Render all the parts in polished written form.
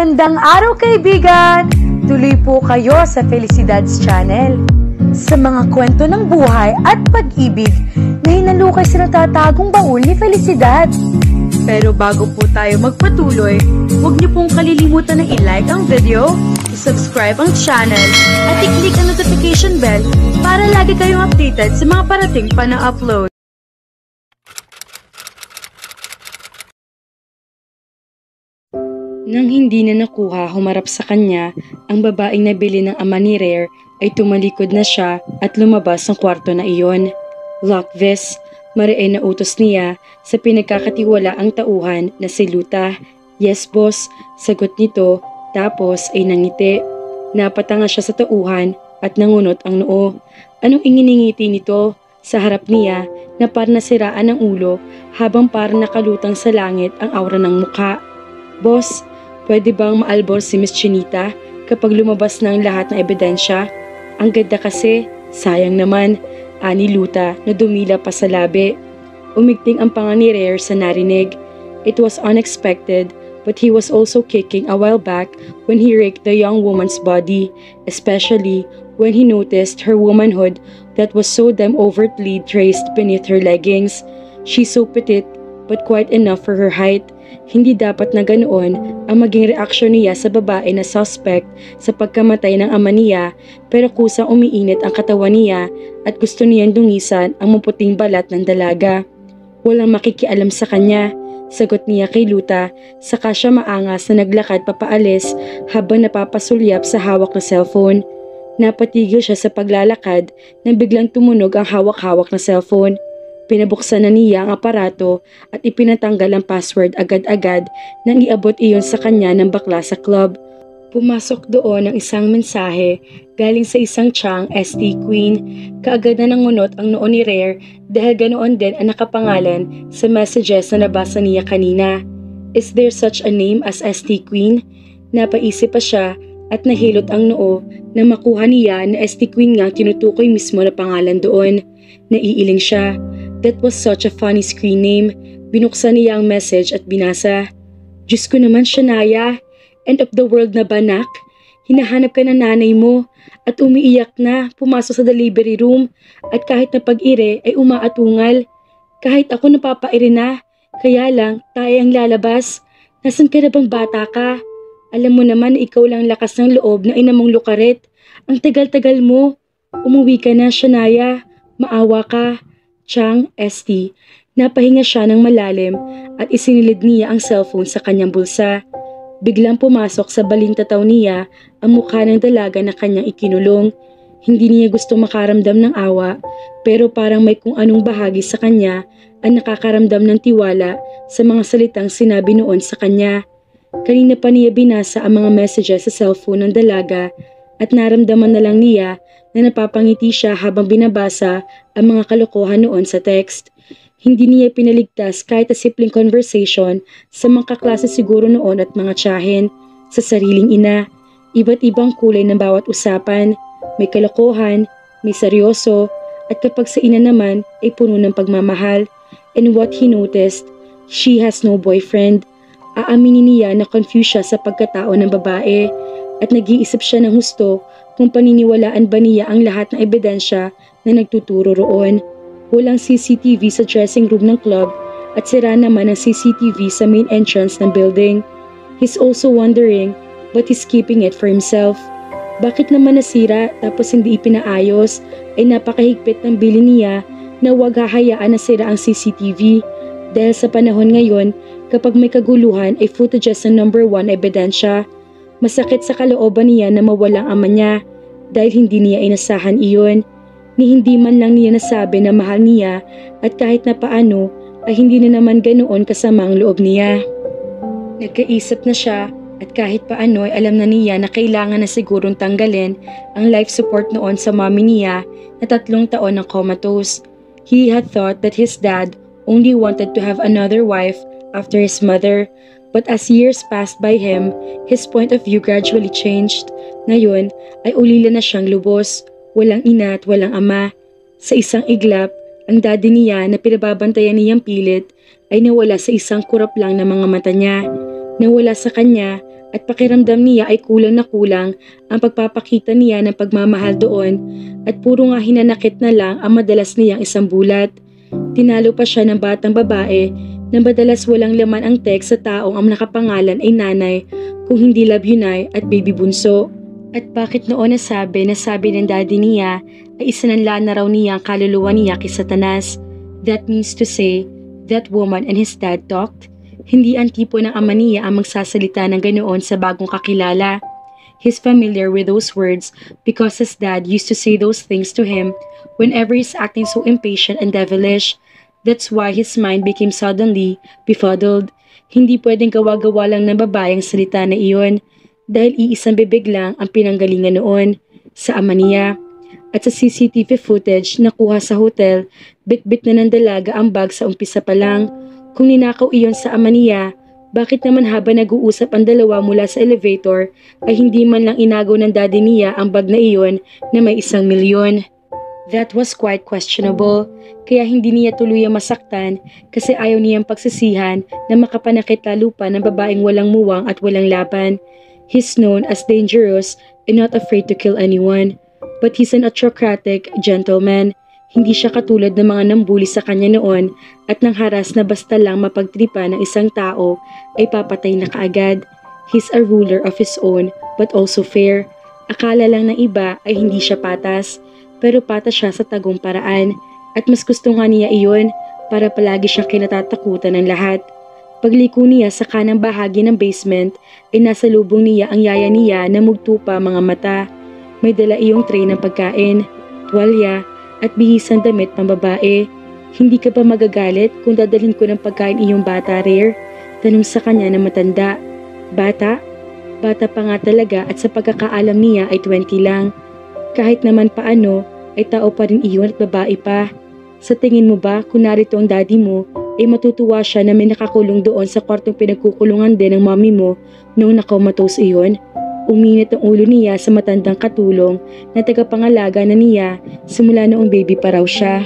Magandang araw kaibigan! Tuloy po kayo sa Felicidad's Channel. Sa mga kwento ng buhay at pag-ibig na hinalukay sa natatagong baul ni Felicidad. Pero bago po tayo magpatuloy, huwag niyo pong kalilimutan na i-like ang video, i-subscribe ang channel, at i-click ang notification bell para lagi kayong updated sa mga parating pa na upload. Nang hindi na nakuha humarap sa kanya, ang babaeng nabili ng ama ni Rare ay tumalikod na siya at lumabas ng kwarto na iyon. Lock this, mariin na utos niya sa pinagkakatiwalaang tauhan na si Luta. Yes boss, sagot nito tapos ay nangiti. Napatanga siya sa tauhan at nangunot ang noo. Anong inginingiti nito? Sa harap niya na parang nasiraan ang ulo habang parang nakalutang sa langit ang aura ng mukha. Boss, pwede bang maalbor si Miss Chinita kapag lumabas na ang lahat ng ebidensya? Ang ganda kasi, sayang naman, ani Luta na dumila pa sa labi. Umigting ang panga ni Rare sa narinig. It was unexpected, but he was also kicking a while back when he raked the young woman's body, especially when he noticed her womanhood that was so damn overtly traced beneath her leggings. She's so petite, but quite enough for her height. Hindi dapat na ganoon ang maging reaksyon niya sa babae na suspect sa pagkamatay ng ama niya, pero kusang umiinit ang katawan niya at gusto niyang dungisan ang maputing balat ng dalaga. Walang makikialam sa kanya, sagot niya kay Luta, saka siya maangas na naglakad papaalis habang napapasulyap sa hawak na cellphone. Napatigil siya sa paglalakad nang biglang tumunog ang hawak-hawak na cellphone. Pinabuksan na niya ang aparato at ipinatanggal ang password agad-agad nang iabot iyon sa kanya ng bakla sa club. Pumasok doon ang isang mensahe galing sa isang Chang ST Queen. Kaagad na nangunot ang noo ni Rare dahil ganoon din ang nakapangalan sa messages na nabasa niya kanina. Is there such a name as ST Queen? Napaisip pa siya at nahilot ang noo na makuha niya na ST Queen nga tinutukoy mismo na pangalan doon. Naiiling siya. That was such a funny screen name. Binuksan niya ang message at binasa. Diyos ko naman, Shania. End of the world na ba, nak? Hinahanap ka ng nanay mo at umiiyak na, pumasok sa delivery room at kahit na pag-ire ay umaatungal. Kahit ako napapaire na, kaya lang tayo ang lalabas. Nasaan ka na bang bata ka? Alam mo naman na ikaw lang lakas ng loob na inamong lukaret. Ang tagal-tagal mo. Umuwi ka na, Shania. Maawa ka. Chang ST. Napahinga siya ng malalim at isinilid niya ang cellphone sa kanyang bulsa. Biglang pumasok sa balintataw niya ang mukha ng dalaga na kanyang ikinulong. Hindi niya gusto makaramdam ng awa, pero parang may kung anong bahagi sa kanya ang nakakaramdam ng tiwala sa mga salitang sinabi noon sa kanya. Kanina pa niya binasa ang mga messages sa cellphone ng dalaga at naramdaman na lang niya na napapangiti siya habang binabasa ang mga kalokohan noon sa text. Hindi niya pinaligtas kahit a simpleng conversation sa mga kaklase siguro noon at mga tiyahin, sa sariling ina. Iba't ibang kulay ng bawat usapan, may kalokohan, may seryoso, at kapag sa ina naman ay puno ng pagmamahal. And what he noticed, she has no boyfriend. Aaminin niya na confused siya sa pagkatao ng babae at nag-iisip siya ng husto kung paniniwalaan ba niya ang lahat ng ebidensya na nagtuturo roon. Walang CCTV sa dressing room ng club at sira naman ang CCTV sa main entrance ng building. He's also wondering but he's keeping it for himself. Bakit naman nasira tapos hindi ipinaayos ay napakahigpit ng bilin niya na huwag hahayaan na sira ang CCTV dahil sa panahon ngayon kapag may kaguluhan ay footages ng number 1 ebidensya. Masakit sa kalooban niya na mawalang ama niya dahil hindi niya inasahan iyon. Ni hindi man lang niya nasabi na mahal niya at kahit na paano ay hindi na naman ganoon kasama ang loob niya. Nagkaisip na siya at kahit paano ay alam na niya na kailangan na sigurong tanggalin ang life support noon sa mommy niya na 3 taon ng comatose. He had thought that his dad only wanted to have another wife after his mother. But as years passed by him, his point of view gradually changed. Ngayon ay ulila na siyang lubos, walang ina at walang ama. Sa isang iglap, ang daddy niya na pinababantayan niyang pilit ay nawala sa isang kurap lang ng mga mata niya. Nawala sa kanya at pakiramdam niya ay kulang na kulang ang pagpapakita niya ng pagmamahal doon at puro nga hinanakit na lang ang madalas niyang isang bulat. Tinalo pa siya ng batang babae na madalas walang laman ang text sa taong ang nakapangalan ay nanay kung hindi love Yunay at baby bunso. At bakit noon nasabi ng daddy niya ay isinanla na raw niya ang kaluluwa niya kay Satanas. That means to say, that woman and his dad talked. Hindi ang tipo ng ama niya ang magsasalita ng ganoon sa bagong kakilala. He's familiar with those words because his dad used to say those things to him whenever he's acting so impatient and devilish. That's why his mind became suddenly befuddled. Hindi pwedeng gawa-gawa lang ng babaeng salita na iyon dahil iisang bibig lang ang pinanggalingan noon sa ama niya. At sa CCTV footage na kuha sa hotel, bit-bit na ng dalaga ang bag sa umpisa pa lang. Kung ninakaw iyon sa ama niya, bakit naman habang nag-uusap ang dalawa mula sa elevator ay hindi man lang inagaw ng daddy niya ang bag na iyon na may 1,000,000? That was quite questionable, kaya hindi niya tuluyang masaktan kasi ayaw niyang pagsisihan na makapanakit lalo pa ng babaeng walang muwang at walang laban. He's known as dangerous and not afraid to kill anyone. But he's an autocratic gentleman. Hindi siya katulad ng mga nambuli sa kanya noon at nang haras na basta lang mapagtripa ng isang tao ay papatay na kaagad. He's a ruler of his own but also fair. Akala lang ng iba ay hindi siya patas, pero patas siya sa tagong paraan at mas gusto nga niya iyon para palagi siyang kinatatakutan ng lahat. Pagliko niya sa kanang bahagi ng basement ay nasa lubong niya ang yaya niya na mugtupa mga mata. May dala iyong tray ng pagkain, tuwalya at bihisang damit pambabae. Hindi ka ba magagalit kung dadalhin ko ng pagkain iyong bata, Rare? Tanong sa kanya na matanda. Bata? Bata pa nga talaga at sa pagkakaalam niya ay 20 lang. Kahit naman paano ay tao pa rin iyon at babae pa. Sa tingin mo ba kung narito ang daddy mo ay matutuwa siya na may nakakulong doon sa kwartong pinagkukulungan din ng mommy mo noong nakaumatos iyon? Uminit ang ulo niya sa matandang katulong na tagapangalaga na niya simula noong baby pa raw siya.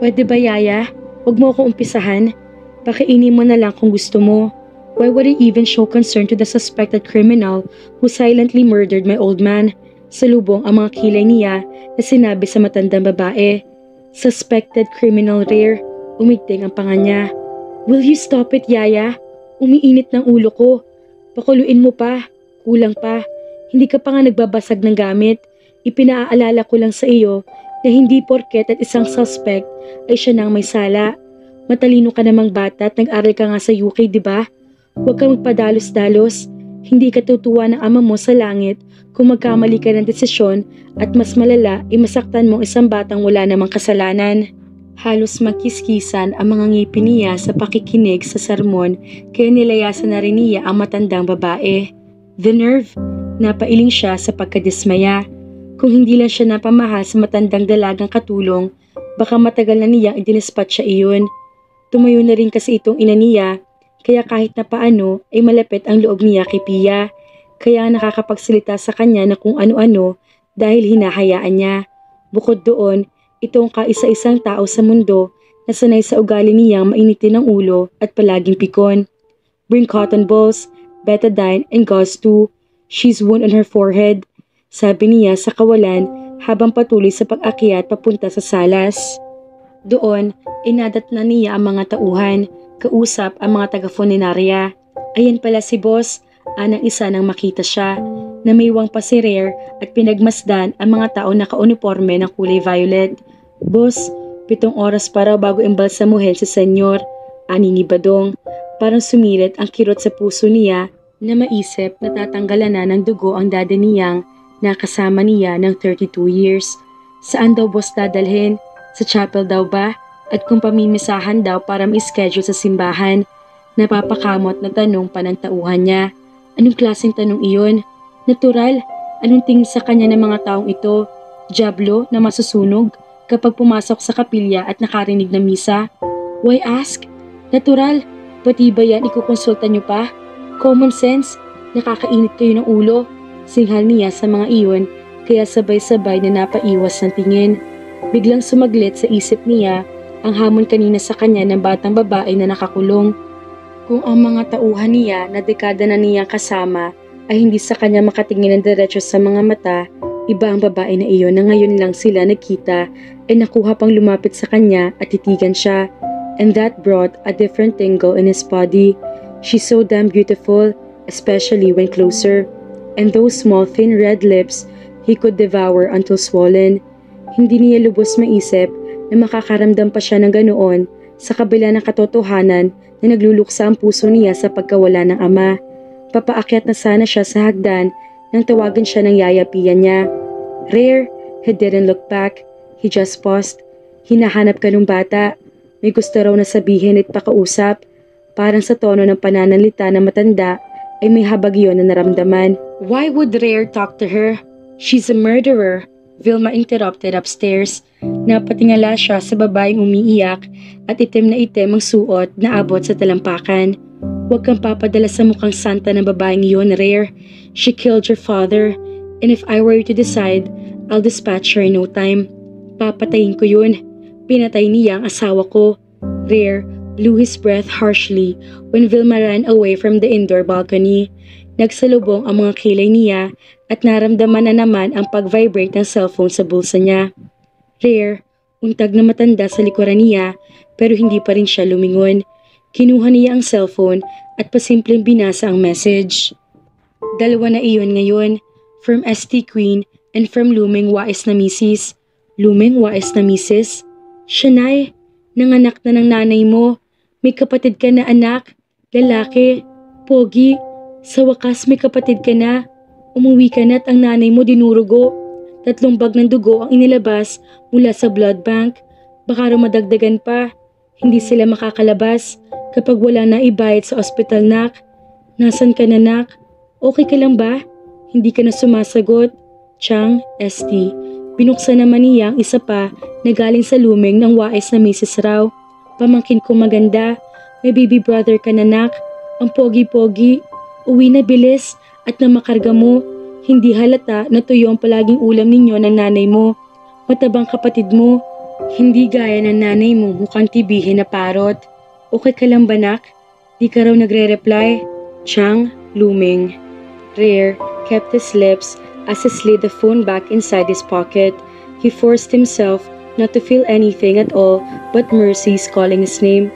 Pwede ba, yaya? Huwag mo ako umpisahan. Pakiinin mo na lang kung gusto mo. Why would I even show concern to the suspected criminal who silently murdered my old man? Salubong ang mga kilay niya na sinabi sa matandang babae. Suspected criminal, Rare. Umigting ang panga niya. Will you stop it, yaya? Umiinit ng ulo ko. Pakuluin mo pa. Kulang pa. Hindi ka pa nga nagbabasag ng gamit. Ipinaalala ko lang sa iyo na hindi porket at isang suspect ay siya nang may sala. Matalino ka namang bata at nag-aral ka nga sa UK, di ba? Huwag kang magpadalos-dalos. Hindi ka tutuwa ng ama mo sa langit kung magkamali ka ng desisyon at mas malala ay masaktan mo isang batang wala namang kasalanan. Halos magkiskisan ang mga ngipin niya sa pakikinig sa sermon kaya nilayasan na rin niya ang matandang babae. The nerve! Napailing siya sa pagkadismaya. Kung hindi lang siya napamahal sa matandang dalagang katulong, baka matagal na niyang idinispat siya iyon. Tumayo na rin kasi itong ina niya, kaya kahit na paano ay malapit ang loob niya kay Pia. Kaya nakakapagsalita sa kanya na kung ano-ano dahil hinahayaan niya. Bukod doon, itong kaisa-isang tao sa mundo na sanay sa ugali niyang mainitin ang ulo at palaging pikon. Bring cotton balls, betadine, and gauze too. She's wound on her forehead. Sabi niya sa kawalan habang patuloy sa pag-akyat papunta sa salas. Doon, inadat na niya ang mga tauhan, kausap ang mga taga-funeraria. Ayan pala si boss, anang isa nang makita siya. Namiwang pa si Rare at pinagmasdan ang mga tao naka-uniforme ng kulay violet. Boss, 7 oras pa raw bago imbalsamuhin si Senyor, ani ni Badong. Parang sumirit ang kirot sa puso niya na maisip na tatanggalan na ng dugo ang dada niyang nakasama niya ng 32 years. Saan daw boss dadalhin? Sa chapel daw ba? At kung pamimisahan daw para ma-schedule sa simbahan? Napapakamot na tanong pa ng tauhan niya. Anong klaseng tanong iyon? Natural, anong tingin sa kanya ng mga taong ito? Diablo na masusunog kapag pumasok sa kapilya at nakarinig ng misa? Why ask? Natural, pati ba yan ikukonsulta niyo pa? Common sense, nakakainit kayo ng ulo. Singhal niya sa mga iyon kaya sabay-sabay na napaiwas ng tingin. Biglang sumaglit sa isip niya ang hamon kanina sa kanya ng batang babae na nakakulong. Kung ang mga tauhan niya na dekada na niyang kasama ay hindi sa kanya makatingin ng diretso sa mga mata. Iba ang babae na iyon na ngayon lang sila nagkita ay nakuha pang lumapit sa kanya at titigan siya. And that brought a different tingle in his body. She's so damn beautiful, especially when closer. And those small thin red lips he could devour until swollen. Hindi niya lubos maisip na makakaramdam pa siya ng ganoon sa kabila ng katotohanan na nagluluksa ang puso niya sa pagkawala ng ama. Papaakyat na sana siya sa hagdan nang tawagan siya ng yayapian niya. Rare, he didn't look back. He just paused. Hinahanap ka ng bata. May gusto raw na sabihin at pakausap. Parang sa tono ng pananalita na matanda ay may habag yun na naramdaman. Why would Rare talk to her? She's a murderer. Vilma interrupted upstairs. Napatingala siya sa babaeng umiiyak at itim na itim ang suot na abot sa talampakan. Huwag kang papadala sa mukhang santa ng babaeng yun, Rare. She killed your father. And if I were to decide, I'll dispatch her in no time. Papatayin ko yun. Pinatay niya ang asawa ko. Rare blew his breath harshly when Vilma ran away from the indoor balcony. Nagsalubong ang mga kilay niya at naramdaman na naman ang pag-vibrate ng cellphone sa bulsa niya. Rare, untag na matanda sa likuran niya pero hindi pa rin siya lumingon. Kinuha niya ang cellphone at pasimpleng binasa ang message. Dalawa na iyon ngayon, from ST Queen and from Luming Wais na Mrs. Luming Wais na Mrs.? Shanay, nanganak na ng nanay mo. May kapatid ka na anak, lalaki, pogi. Sa wakas may kapatid ka na. Umuwi ka na at ang nanay mo dinurugo. 3 bag ng dugo ang inilabas mula sa blood bank. Baka raw madagdagan pa. Hindi sila makakalabas kapag wala na ibayad sa ospital, nak. Nasaan ka na, nak? Okay ka lang ba? Hindi ka na sumasagot. Chang, ST. Binuksan naman niya ang isa pa na galing sa Luming ng Wais na Mrs. Raw. Pamangkin ko maganda. May baby brother ka na, nak. Ang pogi-pogi. Uwi na bilis at na makarga mo. Hindi halata na tuyo ang palaging ulam ninyo ng nanay mo. Matabang kapatid mo. Hindi gaya ng nanay mo mukhang tibihin na parot. Okay ka lang ba, nak? Di ka raw nagre-reply. Chang, Luming. Rare kept his lips as he slid the phone back inside his pocket. He forced himself not to feel anything at all but Mercy's calling his name.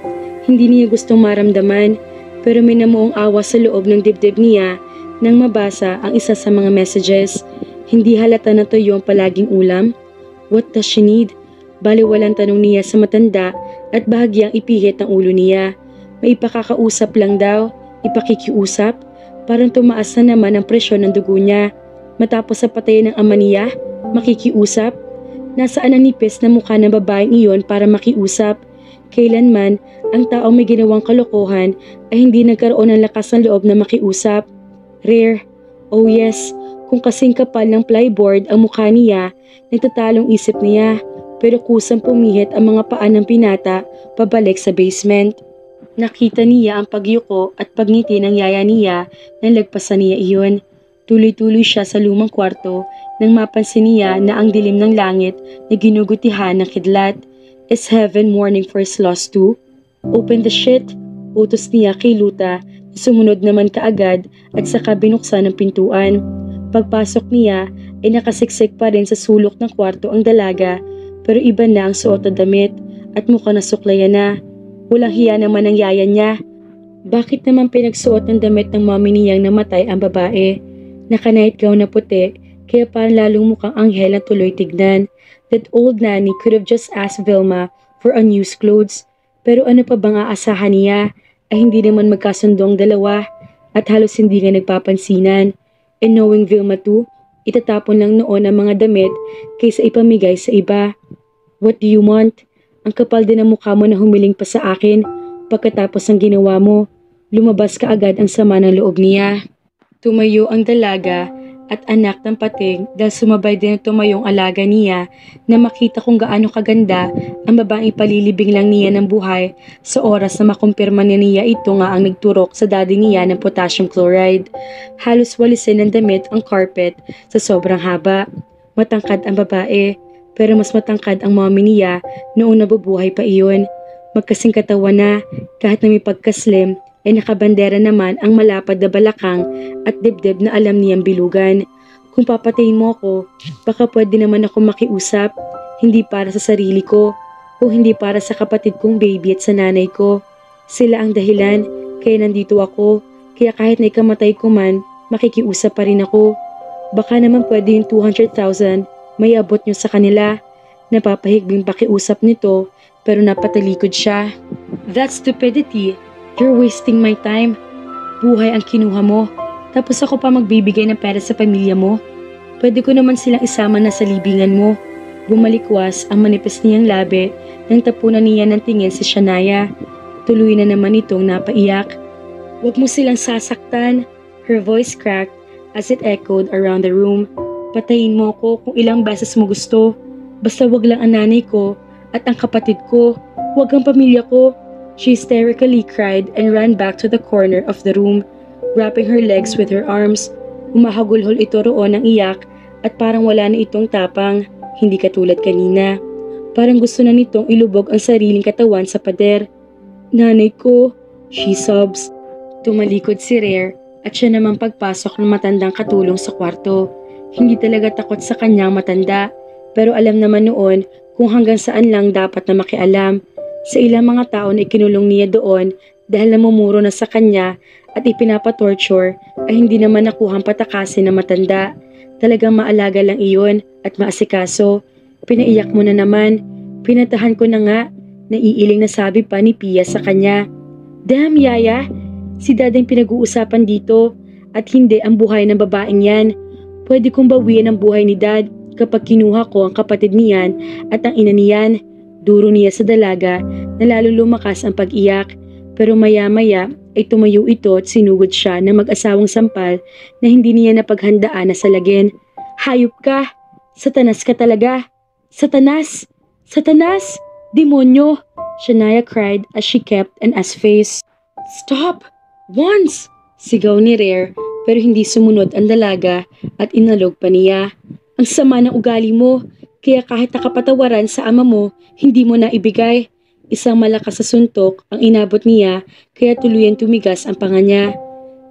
Hindi niya gustong maramdaman pero may namuong awa sa loob ng dibdib niya nang mabasa ang isa sa mga messages. Hindi halata na tuyo ang palaging ulam. What does she need? Baliwalang tanong niya sa matanda at bahagyang ipihit ang ulo niya. May ipakakausap lang daw, ipakikiusap. Parang tumaas na naman ang presyon ng dugo niya. Matapos sa patayin ng ama niya, makikiusap. Nasaan ang nipis na mukha ng babaeng iyon para makiusap? Kailanman, ang taong may ginawang kalokohan ay hindi nagkaroon ng lakas ng loob na makiusap. Rare, oh yes, kung kasing kapal ng plyboard ang mukha niya, nagtatalong isip niya. Pero kusang pumihit ang mga paa ng binata pabalik sa basement. Nakita niya ang pagyuko at pagngiti ng yaya niya nang lagpasan niya iyon. Tuloy-tuloy siya sa lumang kwarto nang mapansin niya na ang dilim ng langit na ginugutihan ng kidlat. Is heaven mourning for his loss too? Open the shit, utos niya kay Luta na sumunod naman kaagad at saka binuksan ang pintuan. Pagpasok niya ay nakasiksik pa rin sa sulok ng kwarto ang dalaga pero iba na ang suot na damit at mukha na suklayan na. Walang hiya naman ang yaya niya. Bakit naman pinagsuot ng damit ng mommy niyang namatay ang babae? Naka-night gown na puti, kaya parang lalong mukhang anghel na tuloy tignan. That old nanny could have just asked Vilma for unused clothes. Pero ano pa bang aasahan niya? Ay hindi naman magkasundo ang dalawa at halos hindi nga nagpapansinan. And knowing Vilma too, itatapon lang noon ang mga damit kaysa ipamigay sa iba. What do you want? Ang kapal din ang mukha mo na humiling pa sa akin. Pagkatapos ng ginawa mo, lumabas ka agad ang sama ng loob niya. Tumayo ang dalaga at anak ng pating dahil sumabay din ang tumayong alaga niya na makita kung gaano kaganda ang babaeng palilibing lang niya ng buhay sa oras na makumpirma niya ito nga ang nagturok sa daddy niya ng potassium chloride. Halos walisin ng damit ang carpet sa sobrang haba. Matangkad ang babae pero mas matangkad ang mommy niya noong nabubuhay pa iyon. Magkasing katawan na kahit na may pagkaslim ay nakabandera naman ang malapad na balakang at dibdib na alam niyang bilugan. Kung papatayin mo ako, baka pwede naman ako makiusap, hindi para sa sarili ko, o hindi para sa kapatid kong baby at sa nanay ko. Sila ang dahilan, kaya nandito ako, kaya kahit na ikamatay ko man, makikiusap pa rin ako. Baka naman pwede yung 200,000, may abot nyo sa kanila. Napapahigbing pakiusap nito, pero napatalikod siya. That's stupidity. You're wasting my time. Buhay ang kinuha mo. Tapos ako pa magbibigay ng pera sa pamilya mo. Pwede ko naman silang isama na sa libingan mo. Bumalikwas ang manipis niyang labi nang tapunan niya ng tingin si Shania. Tuloy na naman itong napaiyak. Huwag mo silang sasaktan. Her voice cracked as it echoed around the room. Patayin mo ko kung ilang beses mo gusto. Basta wag lang ang nanay ko at ang kapatid ko. Wag ang pamilya ko. She hysterically cried and ran back to the corner of the room, wrapping her legs with her arms. Umahagulhol ito roon ng iyak at parang wala na itong tapang, hindi katulad kanina. Parang gusto na nitong ilubog ang sariling katawan sa pader. Nanay ko, she sobs. Tumalikod si Rare at siya namang pagpasok ng matandang katulong sa kwarto. Hindi talaga takot sa kanyang matanda, pero alam naman noon kung hanggang saan lang dapat na makialam. Sa ilang mga taon ay kinulong niya doon dahil namumuro na sa kanya at ipinapatorture ay hindi naman nakuhang patakasin na matanda. Talagang maalaga lang iyon at maasikaso. Pinaiyak mo na naman. Pinatahan ko na nga. Naiiling na sabi pa ni Pia sa kanya. Damn, Yaya! Si Dadang pinag-uusapan dito at hindi ang buhay ng babaeng yan. Pwede kong bawian ang buhay ni Dad kapag kinuha ko ang kapatid niyan at ang ina niyan. Duro niya sa dalaga na lalo lumakas ang pag-iyak, pero maya-maya ay tumayo ito at sinugod siya ng mag-asawang sampal na hindi niya napaghandaan na salagin. Hayop ka! Satanas ka talaga! Satanas! Satanas! Demonyo! Shania cried as she kept an ass-face. Stop! Once! Sigaw ni Rare pero hindi sumunod ang dalaga at inalog pa niya. Ang sama ng ugali mo! Kaya kahit nakapatawaran sa ama mo, hindi mo na ibigay. Isang malakas sa suntok ang inabot niya kaya tuluyan tumigas ang panga niya.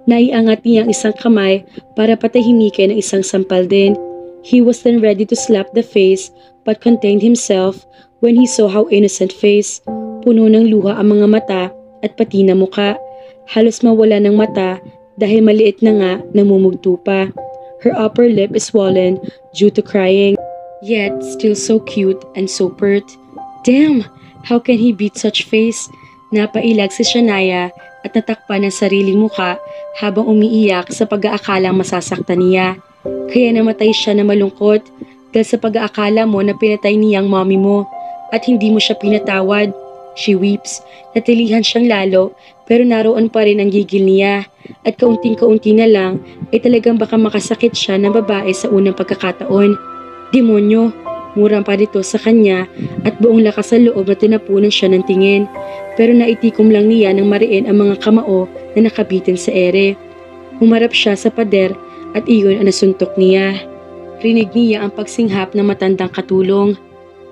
Naiangat niya ang isang kamay para patahimikin ang isang sampal din. He was then ready to slap the face but contained himself when he saw how innocent face. Puno ng luha ang mga mata at pati na muka. Halos mawala ng mata dahil maliit na nga namumugto pa. Her upper lip is swollen due to crying. Yet still so cute and so pert. Damn! How can he beat such face? Napailag si Shania at natakpan ang sariling muka habang umiiyak sa pag-aakalang masasaktan niya. Kaya namatay siya na malungkot dahil sa pag-aakala mo na pinatay niyang mommy mo at hindi mo siya pinatawad. She weeps. Natilihan siyang lalo pero naroon pa rin ang gigil niya at kaunting-kaunti na lang ay talagang baka makasakit siya ng babae sa unang pagkakataon. Demonyo, murang pa dito sa kanya at buong lakas sa loob na tinapunan siya ng tingin. Pero naitikom lang niya ng mariin ang mga kamao na nakabitin sa ere. Humarap siya sa pader at iyon ang nasuntok niya. Rinig niya ang pagsinghap ng matandang katulong.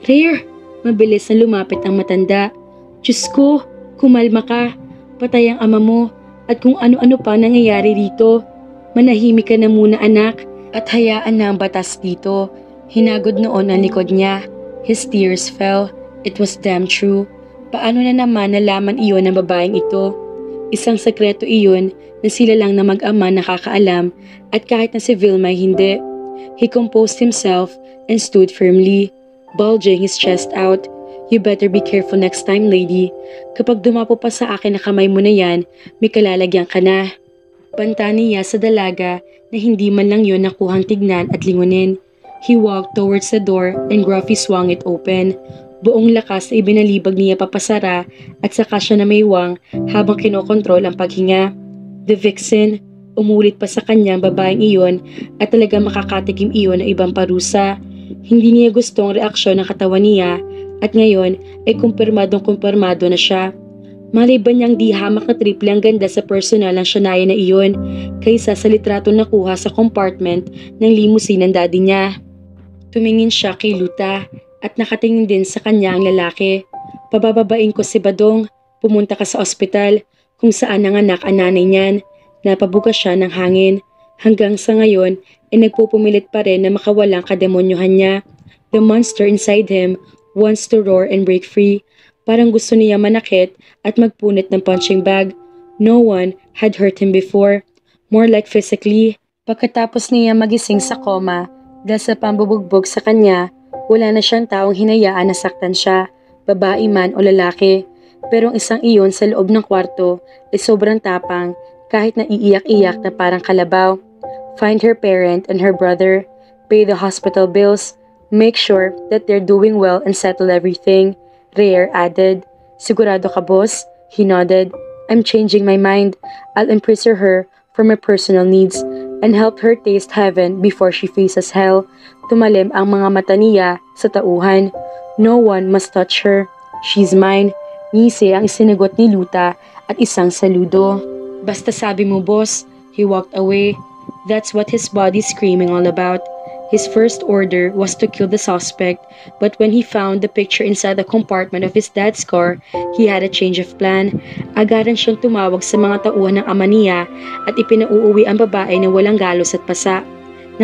Rare! Mabilis na lumapit ang matanda. Diyos ko, kumalma ka. Patay ang ama mo at kung ano-ano pa nangyayari dito. Manahimik ka na muna anak at hayaan na ang batas dito. Hinagod noon ang likod niya. His tears fell. It was damn true. Paano na naman nalaman iyon ng babaeng ito? Isang sekreto iyon na sila lang na mag-ama nakakaalam at kahit na si Vilma hindi. He composed himself and stood firmly, bulging his chest out. You better be careful next time, lady. Kapag dumapo pa sa akin na kamay mo na yan, may kalalagyan ka na. Banta niya sa dalaga na hindi man lang yun nakuhang tignan at lingunin. He walked towards the door and gruffly swung it open. Buong lakas ay binalibag niya papasara at saka siya namaywang habang kinokontrol ang paghinga. The vixen, umulit pa sa kanyang babaeng iyon at talagang makakatikim iyon ng ibang parusa. Hindi niya gusto ang reaksyon ng katawan niya at ngayon ay kumpirmadong-kumpirmado na siya. Malay ba niyang di hamak na triple ang ganda sa personal ang Shania na iyon kaysa sa litrato nakuha sa compartment ng limousine ng daddy niya. Tumingin siya kay Luta at nakatingin din sa kanya ang lalaki. Pabababain ko si Badong, pumunta ka sa ospital. kung saan nanganak ang nanay niyan. Napabukas siya ng hangin. Hanggang sa ngayon, nagpupumilit pa rin na makawalang kademonyohan niya. The monster inside him wants to roar and break free. Parang gusto niya manakit at magpunit ng punching bag. No one had hurt him before. More like physically. Pagkatapos niya magising sa koma, dahil sa pambubugbog sa kanya, wala na siyang taong hinayaan na saktan siya, babae man o lalaki. Pero ang isang iyon sa loob ng kwarto ay sobrang tapang kahit na iiyak-iyak na parang kalabaw. Find her parent and her brother, pay the hospital bills, make sure that they're doing well and settle everything, Rare added. Sigurado ka, boss? He nodded. I'm changing my mind. I'll imprison her for my personal needs and help her taste heaven before she faces hell. Tumalim ang mga mata niya sa tauhan. No one must touch her. She's mine. Ngisi ang sinagot ni Luta at isang saludo. Basta sabi mo, boss. He walked away. That's what his body's screaming all about. His first order was to kill the suspect, but when he found the picture inside the compartment of his dad's car, he had a change of plan. Agaran siyang tumawag sa mga tauhan ng ama niya at ipinauuwi ang babae na walang galos at pasa.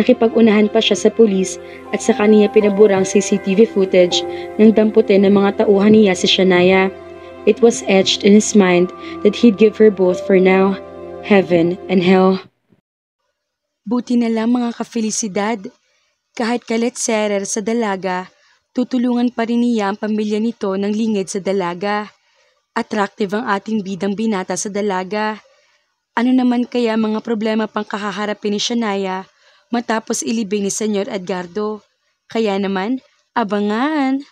Nakipag-unahan pa siya sa pulis at sa kaniya pinaburang CCTV footage ng damputin ng mga tauhan niya si Shania. It was etched in his mind that he'd give her both for now, heaven and hell. Buti na lang mga kafelisidad. Kahit kalet-serer sa dalaga, tutulungan pa rin niya ang pamilya nito ng lingid sa dalaga. Attractive ang ating bidang binata sa dalaga. Ano naman kaya mga problema pang kakaharapin ni Shania matapos ilibing ni Senyor Edgardo? Kaya naman, abangan!